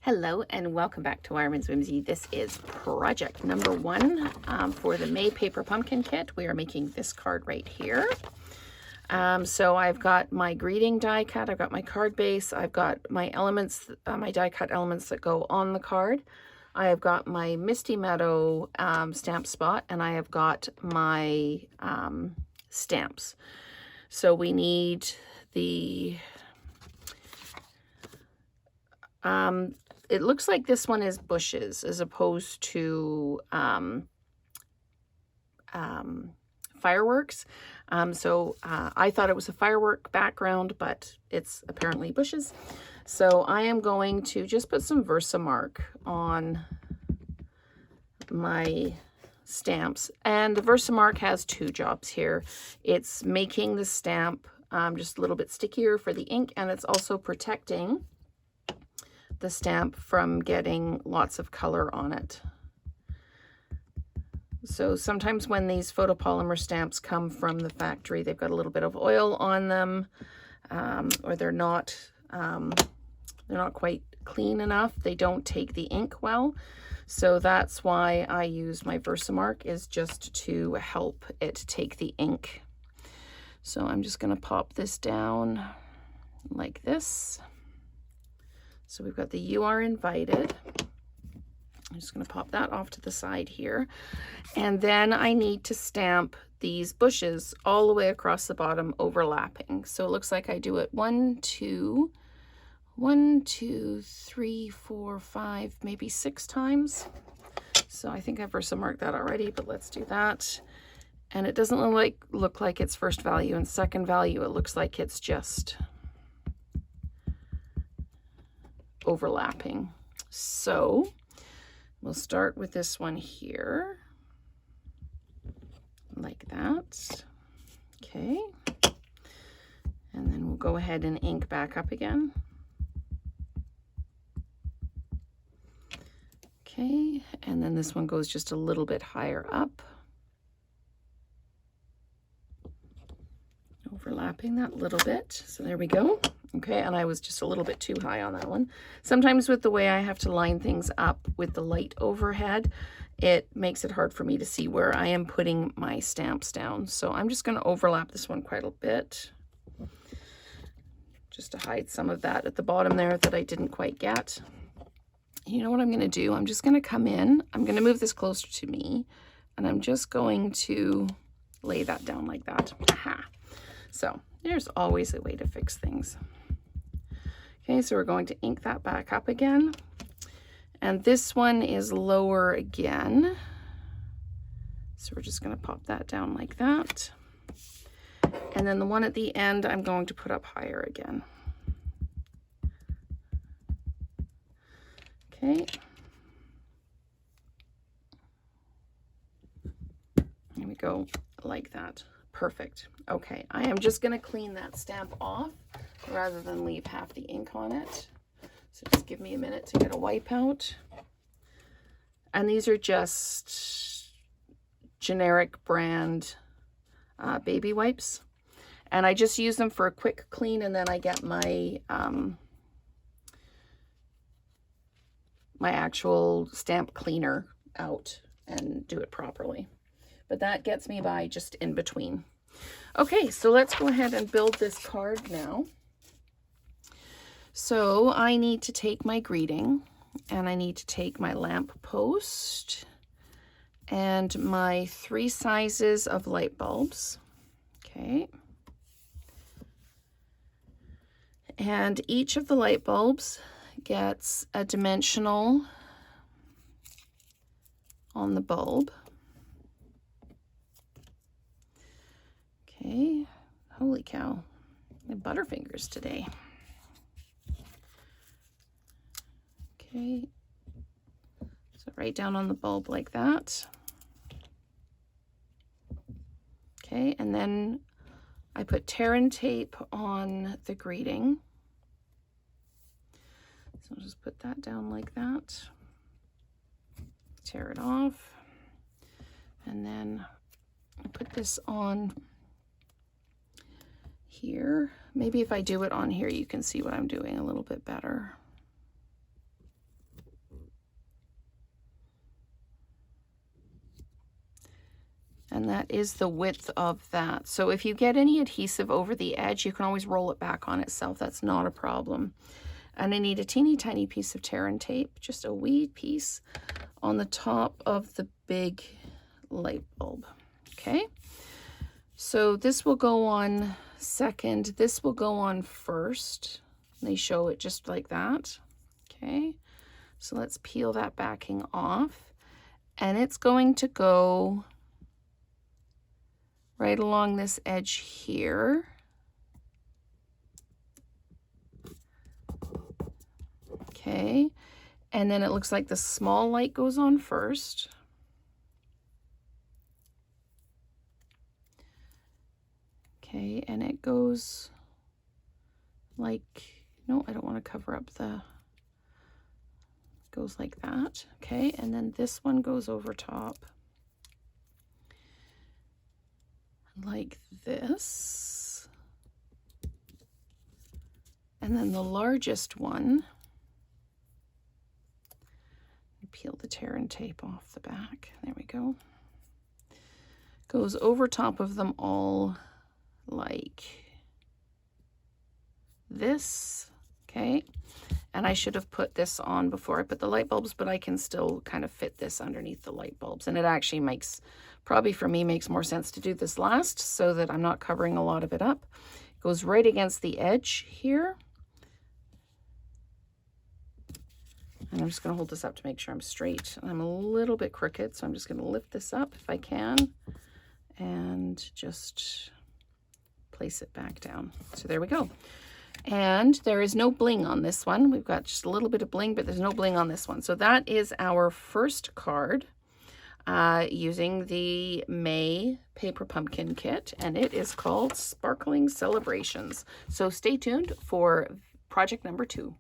Hello and welcome back to Wireman's Whimsy. This is project number 1 for the May Paper Pumpkin Kit. We are making this card right here. So I've got my greeting die cut, I've got my card base, I've got my elements, my die cut elements that go on the card. I have got my Misty Meadow stamp spot, and I have got my stamps. So we need the it looks like this one is bushes as opposed to fireworks. I thought it was a firework background, but it's apparently bushes. So I am going to just put some Versamark on my stamps. And the Versamark has 2 jobs here. It's making the stamp just a little bit stickier for the ink, and it's also protecting the stamp from getting lots of color on it. So sometimes when these photopolymer stamps come from the factory, they've got a little bit of oil on them, or they're not quite clean enough. They don't take the ink well. So that's why I use my Versamark, is just to help it take the ink. So I'm just going to pop this down like this. So we've got the "You Are Invited." I'm just going to pop that off to the side here. And then I need to stamp these bushes all the way across the bottom, overlapping. So it looks like I do it 1, 2, 3, 4, 5, maybe 6 times. So I think I've Versamarked that already, but let's do that. And it doesn't look like it's first value and second value. It looks like it's just overlapping. So we'll start with this one here, like that. Okay. And then we'll go ahead and ink back up again. Okay, and then this one goes just a little bit higher up, overlapping that little bit. So there we go. Okay, and I was just a little bit too high on that one. Sometimes with the way I have to line things up with the light overhead, it makes it hard for me to see where I am putting my stamps down. So I'm just going to overlap this one quite a bit, just to hide some of that at the bottom there that I didn't quite get. You know what I'm going to do? I'm just going to come in. I'm going to move this closer to me, and I'm just going to lay that down like that. Aha. So there's always a way to fix things. Okay, so we're going to ink that back up again. And this one is lower again. So we're just going to pop that down like that. And then the one at the end, I'm going to put up higher again. Okay. There we go, like that. Perfect. Okay, I am just going to clean that stamp off rather than leave half the ink on it. So just give me a minute to get a wipe out. And these are just generic brand baby wipes. And I just use them for a quick clean, and then I get my my actual stamp cleaner out and do it properly. But that gets me by just in between. Okay, so let's go ahead and build this card now. So I need to take my greeting, and I need to take my lamp post and my 3 sizes of light bulbs. Okay. And each of the light bulbs gets a dimensional on the bulb. Okay, holy cow, my butterfingers today. Okay, so right down on the bulb like that. Okay, and then I put tear and tape on the greeting. So I'll just put that down like that. Tear it off. And then I put this on here. Maybe if I do it on here, you can see what I'm doing a little bit better. And that is the width of that. So if you get any adhesive over the edge, you can always roll it back on itself. That's not a problem. And I need a teeny tiny piece of tear and tape, just a wee piece on the top of the big light bulb. Okay, so this will go on second, this will go on first. They show it just like that. Okay, so let's peel that backing off, and it's going to go right along this edge here. Okay, and then it looks like the small light goes on first. Okay, and it goes like, no, I don't want to cover up the, goes like that. Okay, and then this one goes over top like this. And then the largest one, peel the tear and tape off the back. There we go. Goes over top of them all like this. Okay, and I should have put this on before I put the light bulbs, but I can still kind of fit this underneath the light bulbs, and it actually makes, probably for me, makes more sense to do this last so that I'm not covering a lot of it up. It goes right against the edge here. And I'm just going to hold this up to make sure I'm straight. I'm a little bit crooked, so I'm just going to lift this up if I can and just place it back down. So there we go. And there is no bling on this one. We've got just a little bit of bling, but there's no bling on this one. So that is our first card using the May Paper Pumpkin Kit, and it is called Sparkling Celebrations. So stay tuned for project number 2.